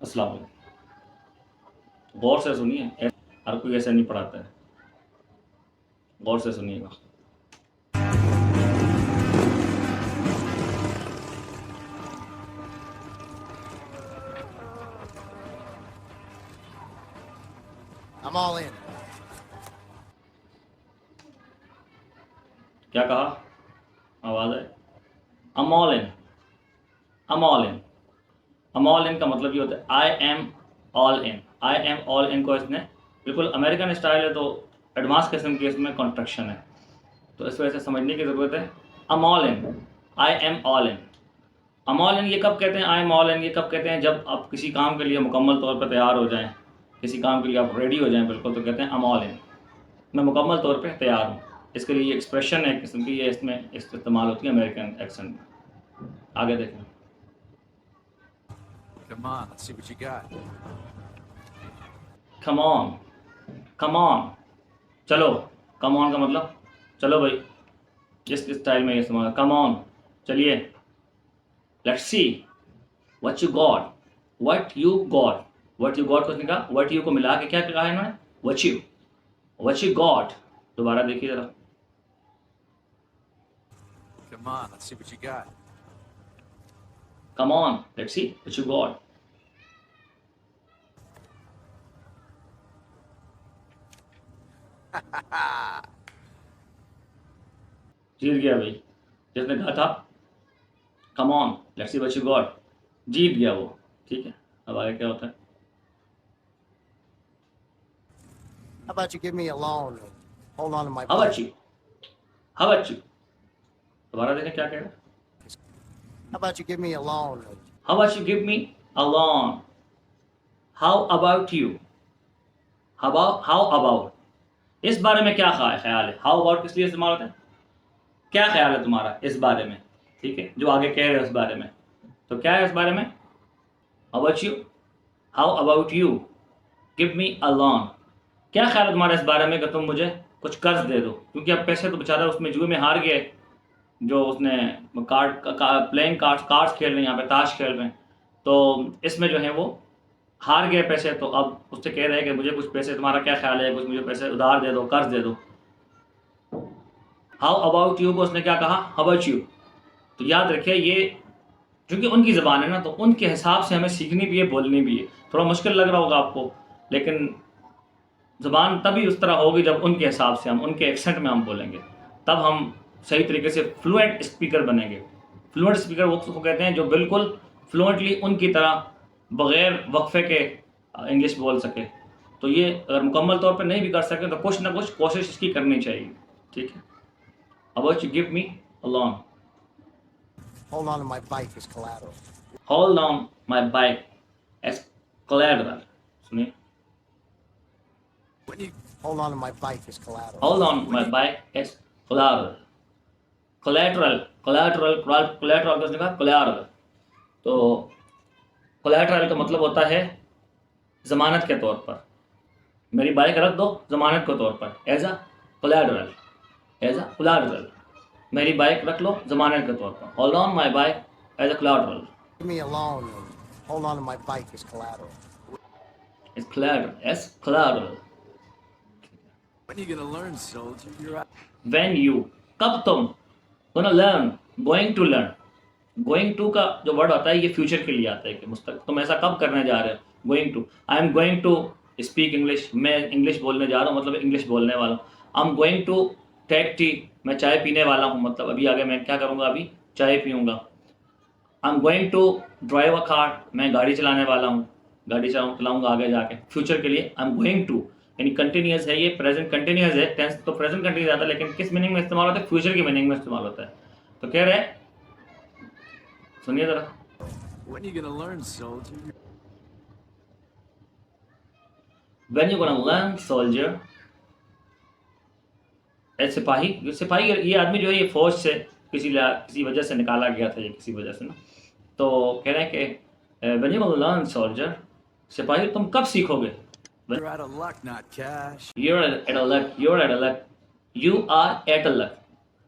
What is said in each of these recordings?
अस्सलाम वालेकुम। गौर से सुनिए, हर कोई ऐसे नहीं पढ़ाता है। गौर से सुनिएगा। I'm all in. क्या कहा? आवाज़ है। I'm all in। I'm all in। I'm all in का मतलब ये होता है I am all in। I am all in को इसने बिल्कुल अमेरिकन स्टाइल है, तो एडवांस किस्म की इसमें कॉन्ट्रैक्शन है, तो इस वजह से समझने की ज़रूरत है। I'm all in। I am all in। I'm all in ये कब कहते हैं? I am all in ये कब कहते हैं? जब आप किसी काम के लिए मुकम्मल तौर पर तैयार हो जाएं, किसी काम के लिए आप रेडी हो जाएं बिल्कुल, तो कहते हैं I'm all in। मैं मुकम्मल तौर पे तैयार हूँ। इसके लिए ये एक्सप्रेशन है किस्म की, ये इसमें इस्तेमाल होती है अमेरिकन एक्सेंट में। आगे देखें। Come on, let's see what you got. Come on. Come on, चलो। कम ऑन का मतलब चलो भाई, इस स्टाइल में ये इस्तेमाल। कम ऑन, चलिए। Let's see what you got. What you got. What you got को उसने कहा, व्हाट यू को मिला के क्या कहा है इन्होंने? What you. What you got. दोबारा देखिए जरा। Come on, let's see what you got. Come on, let's see what you got. जीत गया भाई, जिसने कहा था come on let's see what you got, जीत गया वो। ठीक है, अब आगे क्या होता है? How about you give me a loan and hold on to my how bike? About you. How about you. दोबारा देखें क्या कह रहा है। How about you give me a loan and how about you give me a loan. How about you. How about, इस बारे में क्या ख्याल है? हाउ अबाउट किस लिए इस्तेमाल होता है? क्या ख्याल है तुम्हारा इस बारे में? ठीक है, जो आगे कह रहे हैं उस बारे में, तो क्या है इस बारे में? About you. How about you give me a loan. क्या ख्याल है तुम्हारा इस बारे में कि तुम मुझे कुछ कर्ज दे दो, क्योंकि अब पैसे तो बेचारा उसमें जुए में हार गए, जो उसने प्लेइंग कार्ड्स खेल रहे हैं, यहाँ पे ताश खेल रहे हैं, तो इसमें जो है वो हार गए पैसे, तो अब उससे कह रहे हैं कि मुझे कुछ पैसे, तुम्हारा क्या ख्याल है, कुछ मुझे पैसे उधार दे दो, कर्ज दे दो। हाउ अबाउट यू को उसने क्या कहा? How about you. तो याद रखिए, ये क्योंकि उनकी ज़बान है ना, तो उनके हिसाब से हमें सीखनी भी है, बोलनी भी है। थोड़ा मुश्किल लग रहा होगा आपको, लेकिन ज़बान तभी उस तरह होगी जब उनके हिसाब से हम, उनके एक्सेंट में हम बोलेंगे, तब हम सही तरीके से फ्लुएंट स्पीकर बनेंगे। फ्लुएंट स्पीकर वो उसको कहते हैं जो बिल्कुल फ्लुएंटली उनकी तरह बग़ैर वक्फे के इंग्लिश बोल सके। तो ये अगर मुकम्मल तौर पर नहीं भी कर सके तो कुछ ना कुछ कोशिश इसकी करनी चाहिए। ठीक है। About you give me a loan. hold on to my bike as collateral? Hold on my bike as collateral. सुनिए। When you hold on to my bike as collateral? Hold on my bike as collateral. Collateral, collateral, collateral किसने कहा? Collateral. तो collateral का मतलब होता है ज़मानत के तौर पर। मेरी बाइक रख दो ज़मानत के तौर पर, as a collateral. As a collateral, मेरी बाइक रख लो ज़मानत के तौर पर। Hold on my bike as a collateral. Give me a loan and hold on to my bike as collateral. Is collateral, as collateral. When are you gonna learn, soldier? You're out. When you, कब तुम, gonna learn, going to learn. Going to का जो word होता है ये future के लिए आता है कि मुस्तक तुम ऐसा कब करने जा रहे हो। Going to, I am going to speak English, मैं इंग्लिश बोलने जा रहा हूँ, मतलब इंग्लिश बोलने वाला हूँ। I am going to take tea, मैं चाय पीने वाला हूँ, मतलब अभी आगे मैं क्या करूँगा, अभी चाय पीऊँगा। I am going to drive a car, मैं गाड़ी चलाने वाला हूँ, गाड़ी चलाऊँगा आगे जाके। फ्यूचर के लिए आई एम गोइंग टू, यानी कंटिन्यूस है, ये प्रेजेंट कंटिन्यूस है, टेंस तो प्रेजेंट कंटिन्यूस आता है, लेकिन किस मीनिंग में इस्तेमाल होता है? फ्यूचर की मीनिंग में इस्तेमाल होता है। तो कह रहे हैं, सुनिए ज़रा। When are you gonna learn, soldier? When you gonna learn soldier, ए सिपाही, ये सिपाही, ये आदमी जो है ये फौज से किसी वजह से निकाला गया था, ये किसी वजह से ना, तो कह रहे हैं कि when you gonna learn soldier, सिपाही तुम कब सीखोगे? You're out of luck, not cash. You're at a luck, you're at a luck, you are at a luck,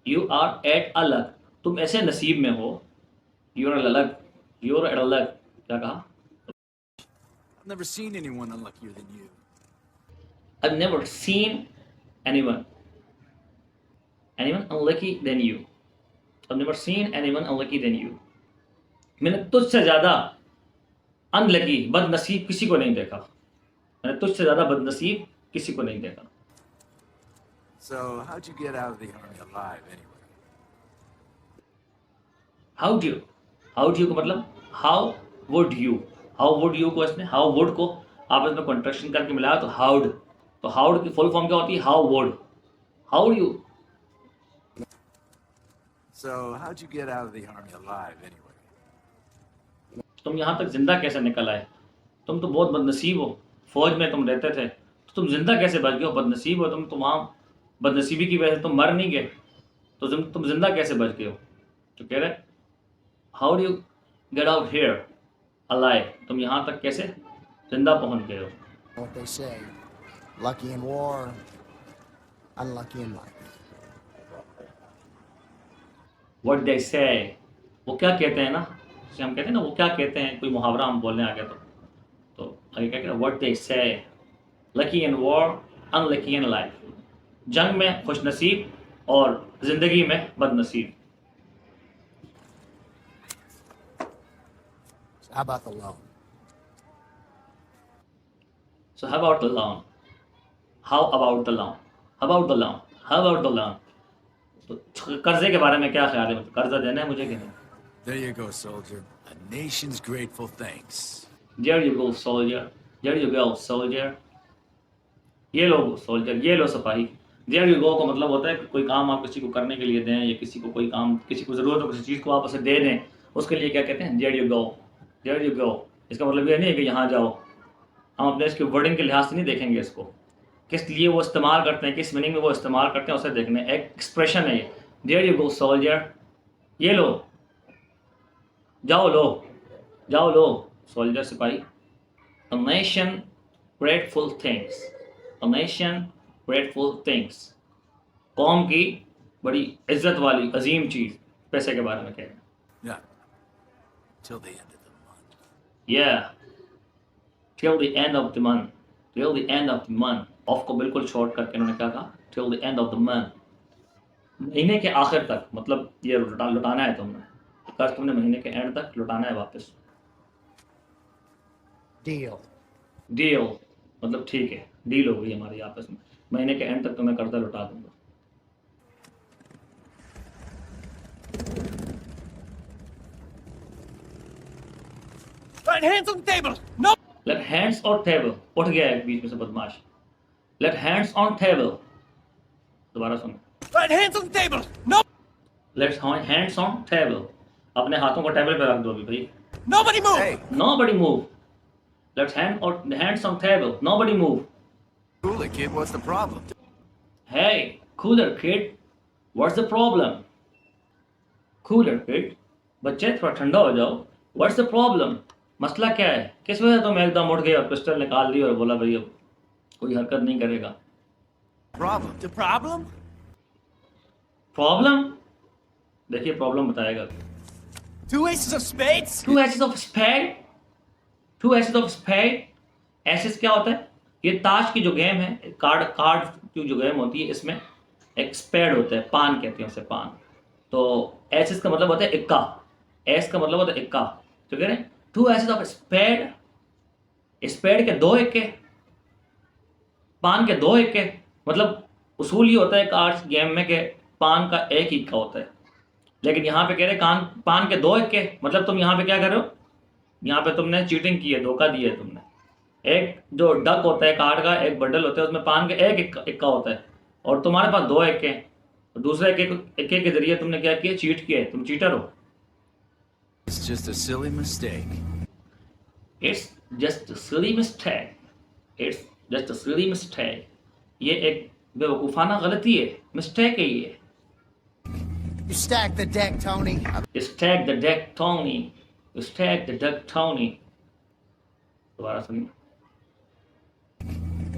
you are at a luck, तुम ऐसे नसीब में हो। You're at a luck, you're at a luck, क्या कहा? I've never seen anyone unluckier than you. I've never seen anyone unlucky than you. I've never seen anyone unlucky than you. मैंने तुझसे ज़्यादा अनलकी बदनसीब किसी को नहीं देखा. मैंने तुझसे ज़्यादा बदनसीब किसी को नहीं देखा. So, how'd you get out of the army alive anyway? How do you को मतलब how would you को इसमें how would को आप इसमें कॉन्ट्रैक्शन करके मिलाया तो how'd. तो how'd की फुल फॉर्म क्या होती है? how would you. So, how'd you get out of the army alive anyway? तुम यहाँ तक जिंदा कैसे निकल आए? तुम तो बहुत बदनसीब हो. फौज में तुम रहते थे तो तुम जिंदा कैसे बच गए हो? बदनसीब हो तुम. वहाँ बदनसीबी की वजह से तुम मर नहीं गए तो तुम जिंदा कैसे बच गए हो? तो कह रहे how do you get out here alive. तुम यहाँ तक कैसे जिंदा पहुँच गए हो? What they say, lucky in war, unlucky in life. What they say, वो क्या कहते हैं ना, जैसे हम कहते हैं ना वो क्या कहते हैं, कोई मुहावरा हम बोलने आ गया तो आगे क्या कहते हैं? What they say, lucky in war, unlucky in life. जंग में खुशनसीब और जिंदगी में बदनसीब. So how about the loan? So how about the loan? How about the loan? How about the loan? How about the loan? तो कर्जे के बारे में क्या ख्याल है? मतलब कर्जा देना है मुझे कि नहीं? There you go, soldier. A nation's grateful thanks. There you go, soldier. There you go, soldier. ये लो soldier, ये लो सिपाही. There you go का मतलब होता है कि कोई काम आप किसी को करने के लिए दें या किसी को कोई काम, किसी को ज़रूरत हो किसी चीज़ को आप उसे दे दें, उसके लिए क्या कहते हैं? There you go. There you go. इसका मतलब ये नहीं है कि यहाँ जाओ. हम अपने इसके वर्डिंग के लिहाज से नहीं देखेंगे इसको, किस लिए वो इस्तेमाल करते हैं, किस मीनिंग में वो इस्तेमाल करते हैं, उसे देखने. एक एक्सप्रेशन है ये. There you go, soldier. ये लो, जाओ लो soldier सिपाही. A nation grateful things. A nation grateful things. कौम की बड़ी इज्जत वाली अजीम चीज़ पैसे के बारे में कह रहे हैं. Yeah. Till the end of the month. Yeah. Till the end of the month. Till the end of the month. Of को बिल्कुल शॉर्ट करके उन्होंने क्या कहा? Till the end of the month. महीने के आखिर तक, मतलब ये लुटाना है तुमने. कर्ज तुमने महीने के एंड तक लुटाना है वापस. Deal. डील मतलब ठीक है, डील हो गई हमारी आपस में, महीने के एंड तक तुम्हें कर्जा लुटा दूंगा. Right hands on the table. No. Let hands on table. उठ गया है बीच में से बदमाश. Let hands on table. दोबारा सुनो. Right hands on the table. No. Let's hands on table. अपने हाथों को टेबल पे रख दो अभी भाई. Nobody move. Hey. Nobody move. Let's hands on table. Nobody move. Cooler, kid. What's the problem? Hey, cooler kid. What's the problem? Cooler kid. बच्चे थोड़ा ठंडा हो जाओ. What's the problem? मसला क्या है? किस वजह से तुम एकदम उठ गए और पिस्टल निकाल ली और बोला भाई अब कोई हरकत नहीं करेगा? Problem. The problem? Problem? देखिए प्रॉब्लम बताएगा. Two aces of spades. Two aces of spade. Two aces of spade. Aces क्या होता है? ये ताश की जो गेम है, कार्ड की जो गेम होती है, इसमें एक स्पेड होता है, पान कहते हैं उसे, पान. तो एसेस का मतलब होता है इक्का. एस का मतलब होता है इक्का. तो कह रहे हैं two aces of spade. Spade के दो इक्के, पान के दो इक्के. मतलब उसूल ये होता है कार्ड्स गेम में कि पान का एक ही इक्का होता है, लेकिन यहाँ पे कह रहे पान के दो इक्के. मतलब तुम यहाँ पे क्या कर रहे हो? यहाँ पे तुमने चीटिंग की है, धोखा दिया है तुमने. एक जो डक होता है कार्ड का, एक बंडल होता है, उसमें पान के एक इक्का होता है और तुम्हारे पास दो इक्के. और दूसरे इक्के के जरिए तुमने क्या किया? चीट किया. तुम चीटर हो. It's just a silly mistake. It's just a silly mistake. It's just a silly mistake. ये एक बेवकूफ़ाना गलती है, मिस्टेक है ये. You stack the deck, Tony. Stack the deck, Tony. You stack the deck, Tony. दोबारा सुनिए.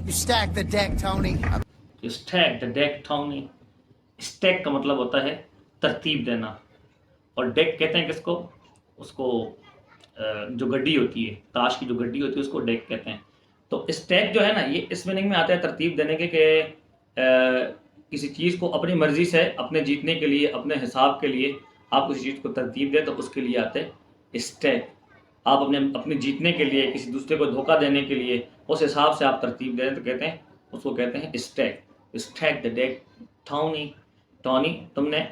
You stack the deck, Tony. You stack the deck, Tony. Stack का मतलब होता है तरतीब देना, और डेक कहते हैं किसको? उसको जो गड्डी होती है, ताश की जो गड्डी होती है उसको डेक कहते हैं। तो स्टैक जो है ना, ये इस मीनिंग में आता है तरतीब देने के कि किसी चीज़ को अपनी मर्ज़ी से अपने जीतने के लिए, अपने हिसाब के लिए आप किसी चीज़ को तरतीब दें तो उसके लिए आते हैं स्टैक। आप अपने जीतने के लिए, किसी दूसरे को धोखा देने के लिए उस हिसाब से आप तरतीब दें तो कहते हैं, उसको कहते हैं stack. Stack the deck. Tony तुमने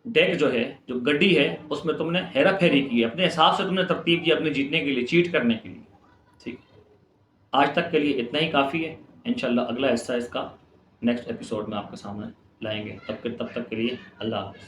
डेक जो है, जो गड्डी है, उसमें तुमने हेरा फेरी की, अपने हिसाब से तुमने तरतीब दी अपने जीतने के लिए, चीट करने के लिए। ठीक, आज तक के लिए इतना ही काफ़ी है। इंशाल्लाह अगला हिस्सा इसका नेक्स्ट एपिसोड में आपके सामने लाएंगे। तब तक के लिए अल्लाह हाफ़िज़।